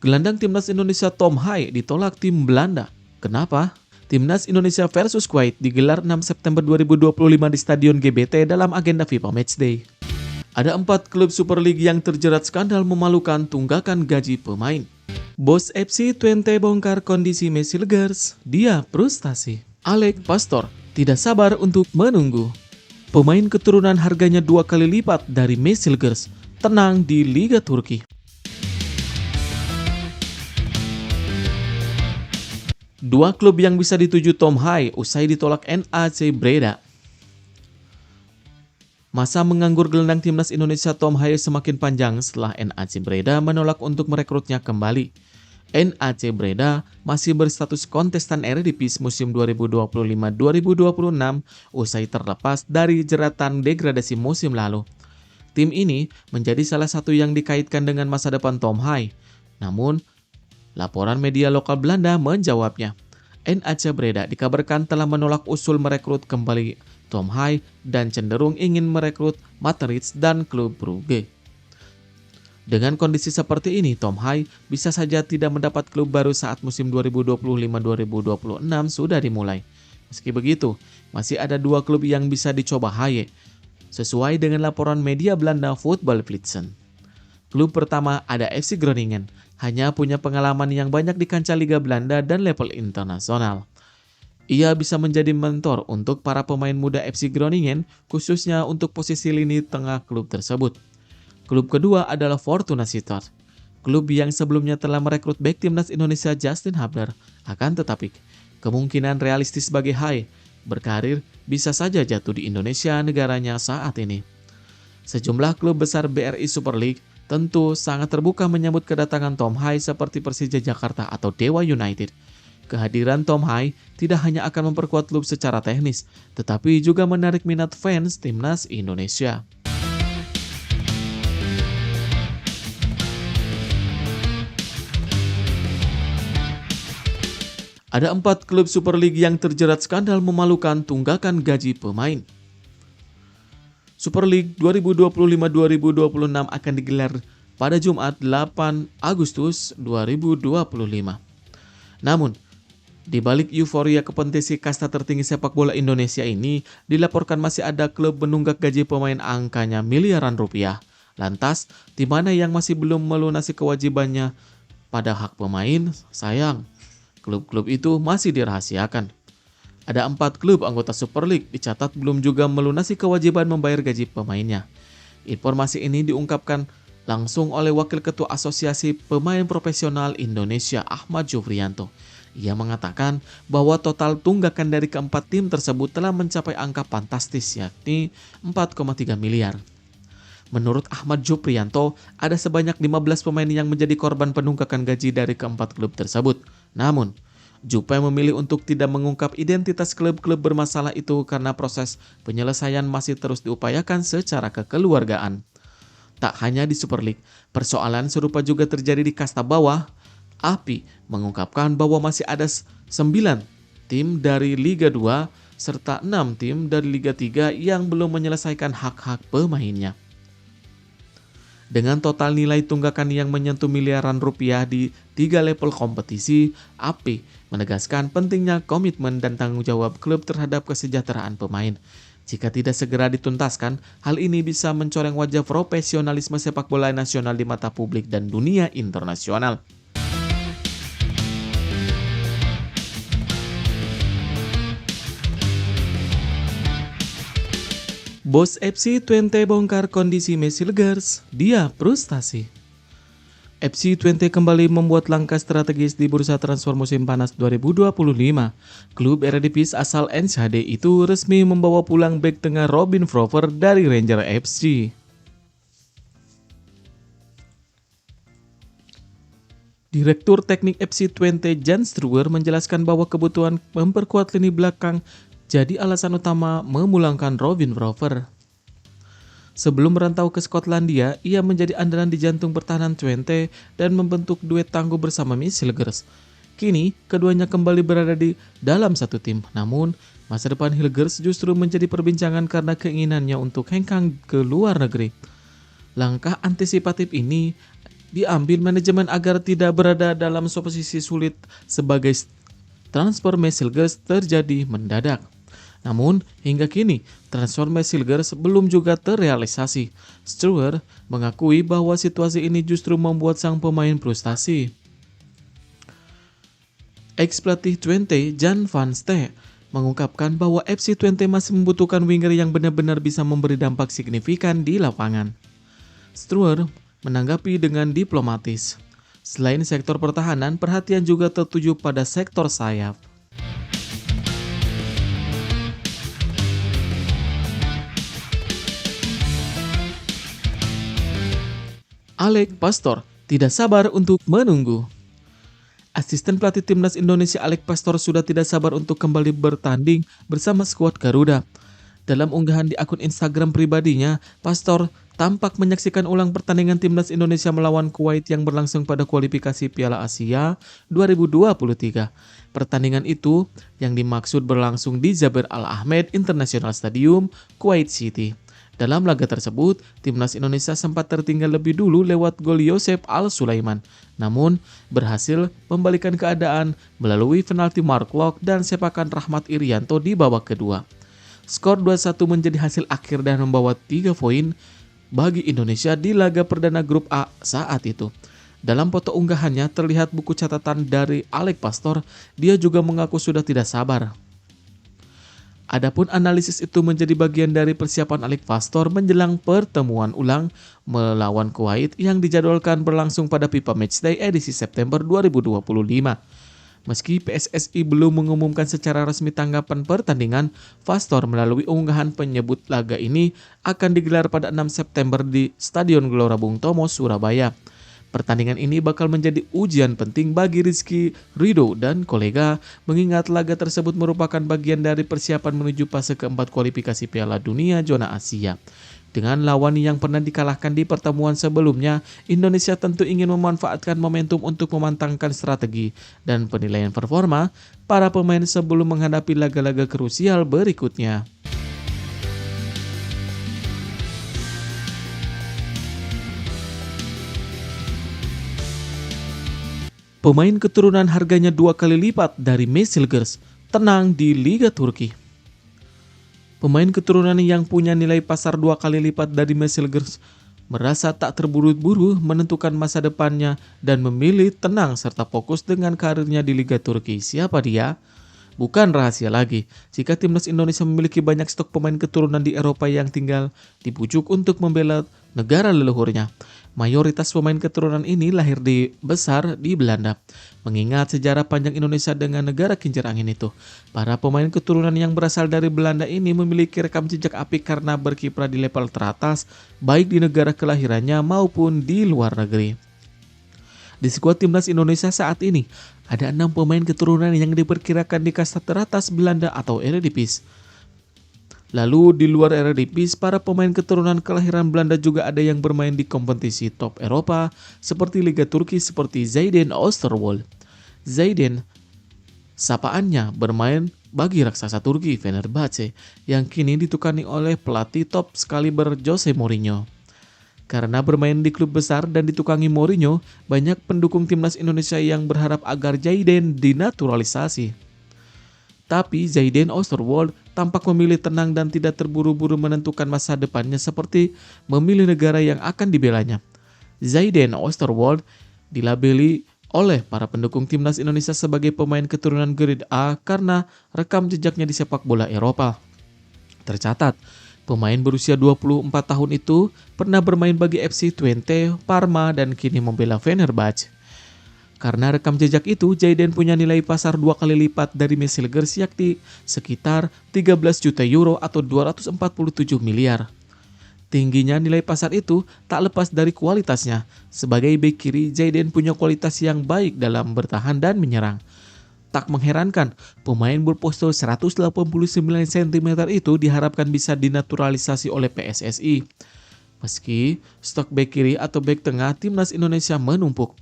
Gelandang timnas Indonesia Tom Hai ditolak tim Belanda. Kenapa? Timnas Indonesia versus Kuwait digelar 6 September 2025 di Stadion GBT dalam agenda FIFA Matchday. Ada 4 klub Super League yang terjerat skandal memalukan tunggakan gaji pemain. Bos FC Twente bongkar kondisi Messi Legers, dia frustasi. Alex Pastor tidak sabar untuk menunggu. Pemain keturunan harganya 2 kali lipat dari Messi Legers, tenang di Liga Turki. Dua klub yang bisa dituju Tom Hai usai ditolak NAC Breda. Masa menganggur gelandang timnas Indonesia Tom Hai semakin panjang setelah NAC Breda menolak untuk merekrutnya kembali. NAC Breda masih berstatus kontestan Eredivisie musim 2025-2026 usai terlepas dari jeratan degradasi musim lalu. Tim ini menjadi salah satu yang dikaitkan dengan masa depan Tom Hai. Namun, laporan media lokal Belanda menjawabnya. NAC Breda dikabarkan telah menolak usul merekrut kembali Tom Hai dan cenderung ingin merekrut Materits dan klub Brugge. Dengan kondisi seperti ini, Tom Hai bisa saja tidak mendapat klub baru saat musim 2025-2026 sudah dimulai. Meski begitu, masih ada 2 klub yang bisa dicoba Hai, sesuai dengan laporan media Belanda Voetbalflitsen. Klub pertama ada FC Groningen, hanya punya pengalaman yang banyak di kancah Liga Belanda dan level internasional. Ia bisa menjadi mentor untuk para pemain muda FC Groningen, khususnya untuk posisi lini tengah klub tersebut. Klub kedua adalah Fortuna Sittard, klub yang sebelumnya telah merekrut bek timnas Indonesia Justin Hubner. Akan tetapi, kemungkinan realistis bagi Hai berkarir bisa saja jatuh di Indonesia negaranya saat ini. Sejumlah klub besar BRI Super League tentu sangat terbuka menyambut kedatangan Tom Hai seperti Persija Jakarta atau Dewa United. Kehadiran Tom Hai tidak hanya akan memperkuat klub secara teknis, tetapi juga menarik minat fans timnas Indonesia. Ada 4 klub Super League yang terjerat skandal memalukan tunggakan gaji pemain. Super League 2025-2026 akan digelar pada Jumat 8 Agustus 2025. Namun, di balik euforia kompetisi kasta tertinggi sepak bola Indonesia ini, dilaporkan masih ada klub menunggak gaji pemain angkanya miliaran rupiah. Lantas, di mana yang masih belum melunasi kewajibannya pada hak pemain? Sayang, klub-klub itu masih dirahasiakan. Ada 4 klub anggota Super League dicatat belum juga melunasi kewajiban membayar gaji pemainnya. Informasi ini diungkapkan langsung oleh Wakil Ketua Asosiasi Pemain Profesional Indonesia Ahmad Jufrianto. Ia mengatakan bahwa total tunggakan dari keempat tim tersebut telah mencapai angka fantastis yakni 4,3 miliar. Menurut Ahmad Jufrianto, ada sebanyak 15 pemain yang menjadi korban penunggakan gaji dari keempat klub tersebut. Namun, Jupe memilih untuk tidak mengungkap identitas klub-klub bermasalah itu karena proses penyelesaian masih terus diupayakan secara kekeluargaan. Tak hanya di Super League, persoalan serupa juga terjadi di kasta bawah. API mengungkapkan bahwa masih ada 9 tim dari Liga 2 serta 6 tim dari Liga 3 yang belum menyelesaikan hak-hak pemainnya. Dengan total nilai tunggakan yang menyentuh miliaran rupiah di 3 level kompetisi, API menegaskan pentingnya komitmen dan tanggung jawab klub terhadap kesejahteraan pemain. Jika tidak segera dituntaskan, hal ini bisa mencoreng wajah profesionalisme sepak bola nasional di mata publik dan dunia internasional. Bos FC Twente bongkar kondisi Messi Legers, dia frustasi. FC Twente kembali membuat langkah strategis di bursa transfer musim panas 2025. Klub Eredivisie asal NSHD itu resmi membawa pulang bek tengah Robin Frover dari Ranger FC. Direktur Teknik FC Twente Jan Struwer menjelaskan bahwa kebutuhan memperkuat lini belakang jadi alasan utama memulangkan Robin Frover. Sebelum merantau ke Skotlandia, ia menjadi andalan di jantung pertahanan Twente dan membentuk duet tangguh bersama Messi Legers. Kini, keduanya kembali berada di dalam satu tim. Namun, masa depan Hilgers justru menjadi perbincangan karena keinginannya untuk hengkang ke luar negeri. Langkah antisipatif ini diambil manajemen agar tidak berada dalam posisi sulit sebagai transfer Messilgers terjadi mendadak. Namun, hingga kini, transfer Messilgers belum juga terrealisasi. Stewart mengakui bahwa situasi ini justru membuat sang pemain frustasi. Ex-pelatih Twente, Jan van Ste, mengungkapkan bahwa FC Twente masih membutuhkan winger yang benar-benar bisa memberi dampak signifikan di lapangan. Stewart menanggapi dengan diplomatis. Selain sektor pertahanan, perhatian juga tertuju pada sektor sayap. Alex Pastor tidak sabar untuk menunggu. Asisten pelatih timnas Indonesia Alex Pastor sudah tidak sabar untuk kembali bertanding bersama skuad Garuda. Dalam unggahan di akun Instagram pribadinya, Pastor tampak menyaksikan ulang pertandingan timnas Indonesia melawan Kuwait yang berlangsung pada kualifikasi Piala Asia 2023. Pertandingan itu yang dimaksud berlangsung di Jabir Al Ahmed International Stadium, Kuwait City. Dalam laga tersebut, timnas Indonesia sempat tertinggal lebih dulu lewat gol Yosep Al-Sulaiman, namun berhasil membalikan keadaan melalui penalti Mark Locke dan sepakan Rahmat Irianto di babak kedua. Skor 2-1 menjadi hasil akhir dan membawa 3 poin bagi Indonesia di laga perdana grup A saat itu. Dalam foto unggahannya terlihat buku catatan dari Alex Pastor, dia juga mengaku sudah tidak sabar. Adapun analisis itu menjadi bagian dari persiapan Alex Pastor menjelang pertemuan ulang melawan Kuwait yang dijadwalkan berlangsung pada FIFA Matchday edisi September 2025. Meski PSSI belum mengumumkan secara resmi tanggapan pertandingan, Pastor melalui unggahan penyebut laga ini akan digelar pada 6 September di Stadion Gelora Bung Tomo, Surabaya. Pertandingan ini bakal menjadi ujian penting bagi Rizky Ridho dan kolega, mengingat laga tersebut merupakan bagian dari persiapan menuju fase keempat kualifikasi Piala Dunia Zona Asia. Dengan lawan yang pernah dikalahkan di pertemuan sebelumnya, Indonesia tentu ingin memanfaatkan momentum untuk memantangkan strategi dan penilaian performa para pemain sebelum menghadapi laga-laga krusial berikutnya. Pemain keturunan harganya 2 kali lipat dari Messilgers tenang di Liga Turki. Pemain keturunan yang punya nilai pasar 2 kali lipat dari Messilgers merasa tak terburu-buru menentukan masa depannya dan memilih tenang serta fokus dengan karirnya di Liga Turki. Siapa dia? Bukan rahasia lagi, jika timnas Indonesia memiliki banyak stok pemain keturunan di Eropa yang tinggal dibujuk untuk membela negara leluhurnya. Mayoritas pemain keturunan ini lahir besar di Belanda. Mengingat sejarah panjang Indonesia dengan negara kincir angin itu, para pemain keturunan yang berasal dari Belanda ini memiliki rekam jejak apik karena berkiprah di level teratas, baik di negara kelahirannya maupun di luar negeri. Di skuad timnas Indonesia saat ini, ada 6 pemain keturunan yang diperkirakan di kasta teratas Belanda atau Eredivisie. Lalu di luar Eredivisie, para pemain keturunan kelahiran Belanda juga ada yang bermain di kompetisi top Eropa seperti Liga Turki seperti Zayden Oosterwolde. Zayden, sapaannya, bermain bagi raksasa Turki Fenerbahce yang kini ditukani oleh pelatih top sekaliber Jose Mourinho. Karena bermain di klub besar dan ditukangi Mourinho, banyak pendukung timnas Indonesia yang berharap agar Zayden dinaturalisasi. Tapi Zayden Oosterwolde tampak memilih tenang dan tidak terburu-buru menentukan masa depannya seperti memilih negara yang akan dibelanya. Zayden Oosterwolde dilabeli oleh para pendukung timnas Indonesia sebagai pemain keturunan grade A karena rekam jejaknya di sepak bola Eropa. Tercatat, pemain berusia 24 tahun itu pernah bermain bagi FC Twente, Parma, dan kini membela Fenerbahce. Karena rekam jejak itu, Zayden punya nilai pasar 2 kali lipat dari Messilgers, yakni sekitar 13 juta euro atau 247 miliar. Tingginya nilai pasar itu tak lepas dari kualitasnya. Sebagai bek kiri, Zayden punya kualitas yang baik dalam bertahan dan menyerang. Tak mengherankan, pemain berpostur 189 cm itu diharapkan bisa dinaturalisasi oleh PSSI. Meski stok bek kiri atau bek tengah timnas Indonesia menumpuk.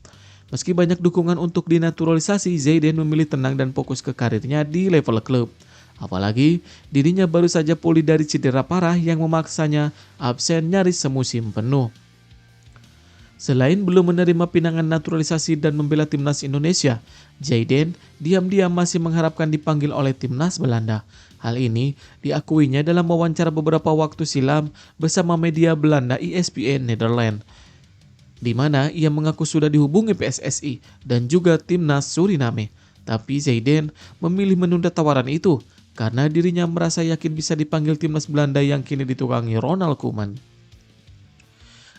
Meski banyak dukungan untuk dinaturalisasi, Zayden memilih tenang dan fokus ke karirnya di level klub. Apalagi dirinya baru saja pulih dari cedera parah yang memaksanya absen nyaris semusim penuh. Selain belum menerima pinangan naturalisasi dan membela timnas Indonesia, Zidane diam-diam masih mengharapkan dipanggil oleh timnas Belanda. Hal ini diakuinya dalam wawancara beberapa waktu silam bersama media Belanda ESPN Nederland, di mana ia mengaku sudah dihubungi PSSI dan juga timnas Suriname. Tapi Zidane memilih menunda tawaran itu karena dirinya merasa yakin bisa dipanggil timnas Belanda yang kini ditukangi Ronald Koeman.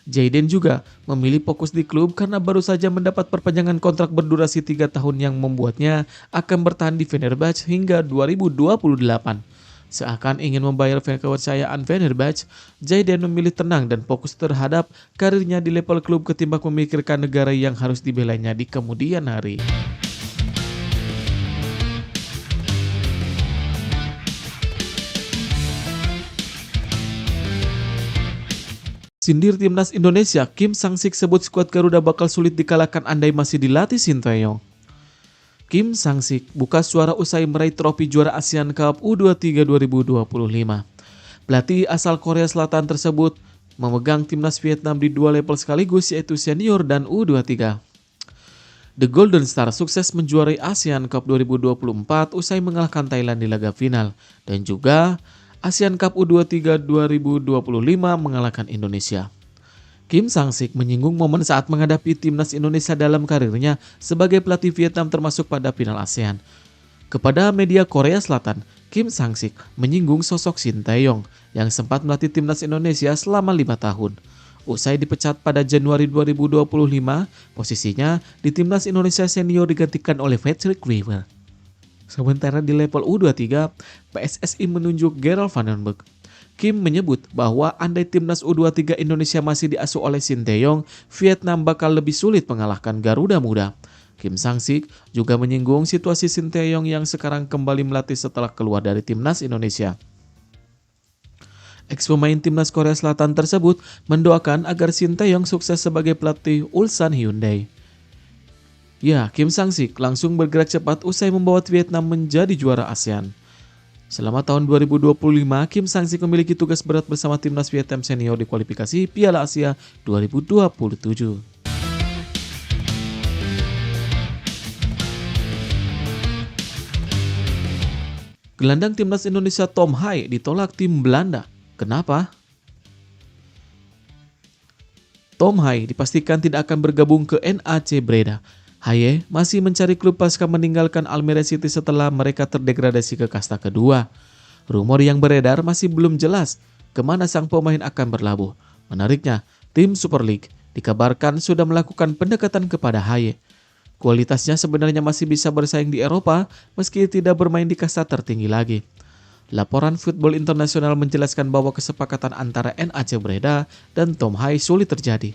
Zidane juga memilih fokus di klub karena baru saja mendapat perpanjangan kontrak berdurasi 3 tahun yang membuatnya akan bertahan di Fenerbahce hingga 2028. Seakan ingin membayar kepercayaan Fenerbahce, Zidane memilih tenang dan fokus terhadap karirnya di level klub ketimbang memikirkan negara yang harus dibelanya di kemudian hari. Sindir timnas Indonesia, Kim Sang-sik sebut skuad Garuda bakal sulit dikalahkan andai masih dilatih Sinteyong. Kim Sang-sik buka suara usai meraih trofi juara Asian Cup U23 2025. Pelatih asal Korea Selatan tersebut memegang timnas Vietnam di dua level sekaligus yaitu senior dan U23. The Golden Star sukses menjuarai Asian Cup 2024 usai mengalahkan Thailand di laga final dan juga Asian Cup U23 2025 mengalahkan Indonesia. Kim Sang-sik menyinggung momen saat menghadapi timnas Indonesia dalam karirnya sebagai pelatih Vietnam termasuk pada final ASEAN. Kepada media Korea Selatan, Kim Sang-sik menyinggung sosok Sinteyong yang sempat melatih timnas Indonesia selama 5 tahun. Usai dipecat pada Januari 2025, posisinya di timnas Indonesia senior digantikan oleh Patrick Kluivert. Sementara di level U23, PSSI menunjuk Gerald van den Berg. Kim menyebut bahwa andai timnas U23 Indonesia masih diasuh oleh Sinteyong, Vietnam bakal lebih sulit mengalahkan Garuda Muda. Kim Sang-sik juga menyinggung situasi Sinteyong yang sekarang kembali melatih setelah keluar dari timnas Indonesia. Ex-pemain timnas Korea Selatan tersebut mendoakan agar Sinteyong sukses sebagai pelatih Ulsan Hyundai. Ya, Kim Sang-sik langsung bergerak cepat usai membawa Vietnam menjadi juara ASEAN. Selama tahun 2025, Kim Sang-sik memiliki tugas berat bersama timnas Vietnam senior di kualifikasi Piala Asia 2027. Gelandang timnas Indonesia Tom Hai ditolak tim Belanda. Kenapa? Tom Hai dipastikan tidak akan bergabung ke NAC Breda. Haye masih mencari klub pasca meninggalkan Almere City setelah mereka terdegradasi ke kasta kedua. Rumor yang beredar masih belum jelas kemana sang pemain akan berlabuh. Menariknya, tim Super League dikabarkan sudah melakukan pendekatan kepada Haye. Kualitasnya sebenarnya masih bisa bersaing di Eropa meski tidak bermain di kasta tertinggi lagi. Laporan Football International menjelaskan bahwa kesepakatan antara NAC Breda dan Tom Haye sulit terjadi.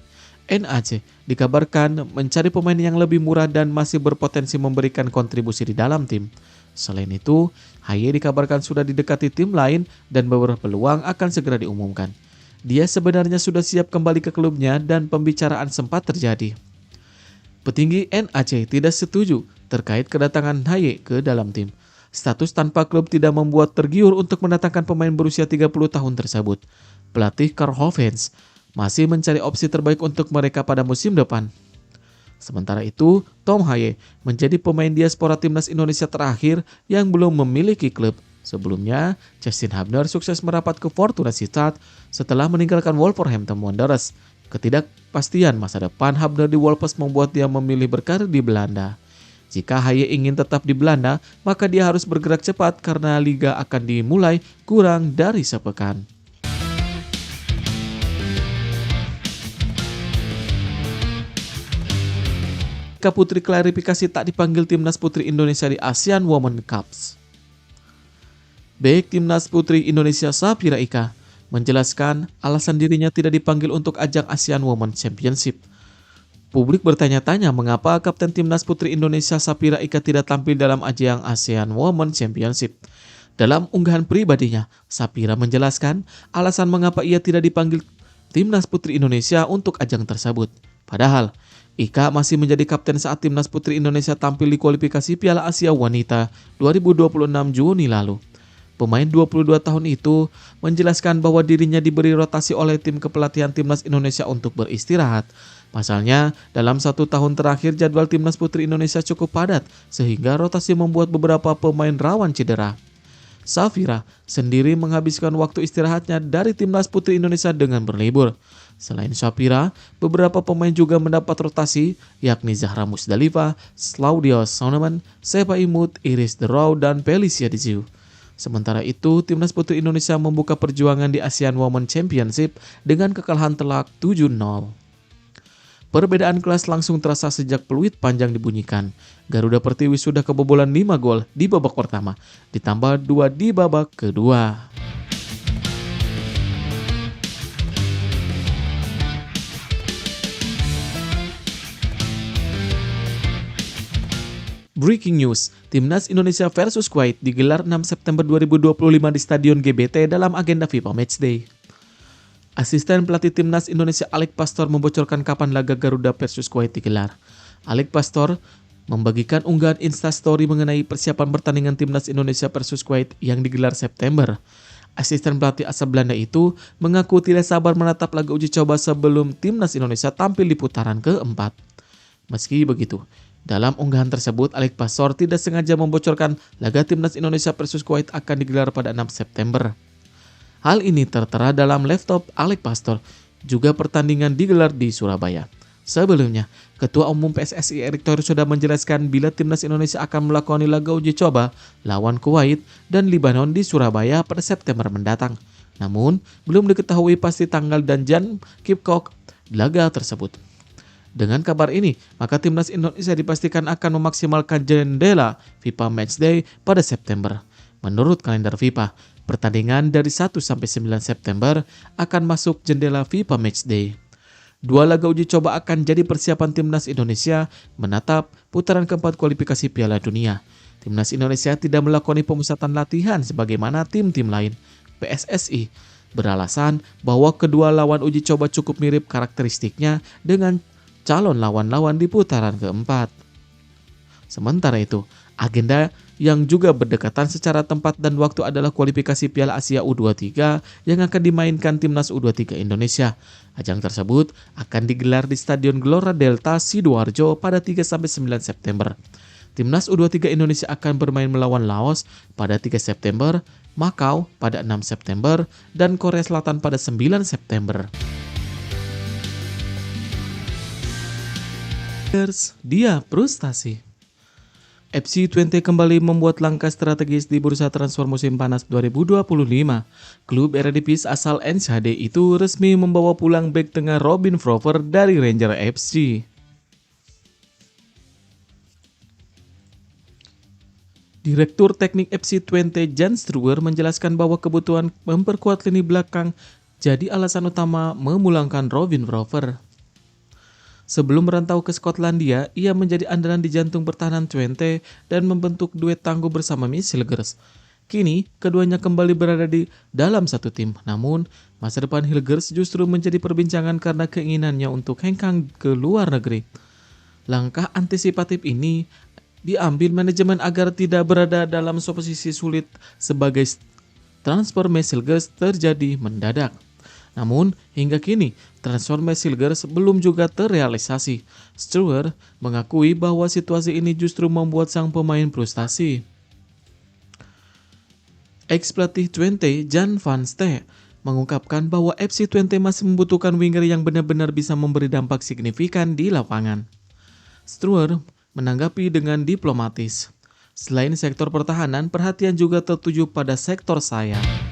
NAC dikabarkan mencari pemain yang lebih murah dan masih berpotensi memberikan kontribusi di dalam tim. Selain itu, Haye dikabarkan sudah didekati tim lain dan beberapa peluang akan segera diumumkan. Dia sebenarnya sudah siap kembali ke klubnya dan pembicaraan sempat terjadi. Petinggi NAC tidak setuju terkait kedatangan Haye ke dalam tim. Status tanpa klub tidak membuat tergiur untuk mendatangkan pemain berusia 30 tahun tersebut. Pelatih Karl Hovens masih mencari opsi terbaik untuk mereka pada musim depan. Sementara itu, Tom Haye menjadi pemain diaspora timnas Indonesia terakhir yang belum memiliki klub. Sebelumnya, Justin Hubner sukses merapat ke Fortuna Sittard setelah meninggalkan Wolverhampton Wanderers. Ketidakpastian masa depan Hubner di Wolves membuat dia memilih berkarir di Belanda. Jika Haye ingin tetap di Belanda, maka dia harus bergerak cepat karena liga akan dimulai kurang dari sepekan. Putri klarifikasi tak dipanggil timnas putri Indonesia di ASEAN Women Cups. Bek timnas putri Indonesia Safira Ika menjelaskan alasan dirinya tidak dipanggil untuk ajang ASEAN Women Championship. Publik bertanya-tanya mengapa kapten timnas putri Indonesia Safira Ika tidak tampil dalam ajang ASEAN Women Championship. Dalam unggahan pribadinya, Safira menjelaskan alasan mengapa ia tidak dipanggil timnas putri Indonesia untuk ajang tersebut. Padahal, Ika masih menjadi kapten saat timnas putri Indonesia tampil di kualifikasi Piala Asia Wanita 2026 Juni lalu. Pemain 22 tahun itu menjelaskan bahwa dirinya diberi rotasi oleh tim kepelatihan timnas Indonesia untuk beristirahat. Pasalnya, dalam 1 tahun terakhir jadwal timnas putri Indonesia cukup padat, sehingga rotasi membuat beberapa pemain rawan cedera. Safira sendiri menghabiskan waktu istirahatnya dari timnas putri Indonesia dengan berlibur. Selain Safira, beberapa pemain juga mendapat rotasi, yakni Zahra Musdalifah, Claudia Soneman, Sepa Imut, Iris Derau, dan Felicia Diziu. Sementara itu, timnas putri Indonesia membuka perjuangan di ASEAN Women Championship dengan kekalahan telak 7-0. Perbedaan kelas langsung terasa sejak peluit panjang dibunyikan. Garuda Pertiwi sudah kebobolan 5 gol di babak pertama, ditambah 2 di babak kedua. Breaking news, Timnas Indonesia versus Kuwait digelar 6 September 2025 di Stadion GBT dalam agenda FIFA Matchday. Asisten pelatih Timnas Indonesia Alec Pastor membocorkan kapan laga Garuda versus Kuwait digelar. Alec Pastor membagikan unggahan Instastory mengenai persiapan pertandingan Timnas Indonesia versus Kuwait yang digelar September. Asisten pelatih asal Belanda itu mengaku tidak sabar menatap laga uji coba sebelum Timnas Indonesia tampil di putaran keempat. Meski begitu, dalam unggahan tersebut Alec Pastor tidak sengaja membocorkan laga Timnas Indonesia versus Kuwait akan digelar pada 6 September. Hal ini tertera dalam laptop Alec Pastor, juga pertandingan digelar di Surabaya. Sebelumnya, Ketua Umum PSSI Erick Thohir sudah menjelaskan bila Timnas Indonesia akan melakoni laga uji coba lawan Kuwait dan Libanon di Surabaya pada September mendatang. Namun, belum diketahui pasti tanggal dan jam kick-off laga tersebut. Dengan kabar ini, maka Timnas Indonesia dipastikan akan memaksimalkan jendela FIFA Matchday pada September. Menurut kalender FIFA, pertandingan dari 1 sampai 9 September akan masuk jendela FIFA Matchday. 2 laga uji coba akan jadi persiapan Timnas Indonesia menatap putaran keempat kualifikasi Piala Dunia. Timnas Indonesia tidak melakoni pemusatan latihan sebagaimana tim-tim lain. PSSI beralasan bahwa kedua lawan uji coba cukup mirip karakteristiknya dengan calon lawan-lawan di putaran keempat. Sementara itu, agenda yang juga berdekatan secara tempat dan waktu adalah kualifikasi Piala Asia U23 yang akan dimainkan Timnas U23 Indonesia. Ajang tersebut akan digelar di Stadion Gelora Delta Sidoarjo pada 3-9 September. Timnas U23 Indonesia akan bermain melawan Laos pada 3 September, Makau pada 6 September, dan Korea Selatan pada 9 September. Dia frustasi. FC20 kembali membuat langkah strategis di bursa transfer musim panas 2025. Klub Eredivisie asal NSHD itu resmi membawa pulang bek tengah Robin Frover dari Ranger FC. Direktur Teknik FC20 Jan Struwer menjelaskan bahwa kebutuhan memperkuat lini belakang jadi alasan utama memulangkan Robin Frover. Sebelum merantau ke Skotlandia, ia menjadi andalan di jantung pertahanan Twente dan membentuk duet tangguh bersama Miss Hilgers. Kini, keduanya kembali berada di dalam satu tim. Namun, masa depan Hilgers justru menjadi perbincangan karena keinginannya untuk hengkang ke luar negeri. Langkah antisipatif ini diambil manajemen agar tidak berada dalam posisi sulit sebagai transfer Miss Hilgers terjadi mendadak. Namun, hingga kini, transfer Miss Hilgers belum juga terrealisasi. Struwer mengakui bahwa situasi ini justru membuat sang pemain frustasi. Ex-pelatih Twente Jan van Ste mengungkapkan bahwa FC Twente masih membutuhkan winger yang benar-benar bisa memberi dampak signifikan di lapangan. Struwer menanggapi dengan diplomatis. Selain sektor pertahanan, perhatian juga tertuju pada sektor sayap.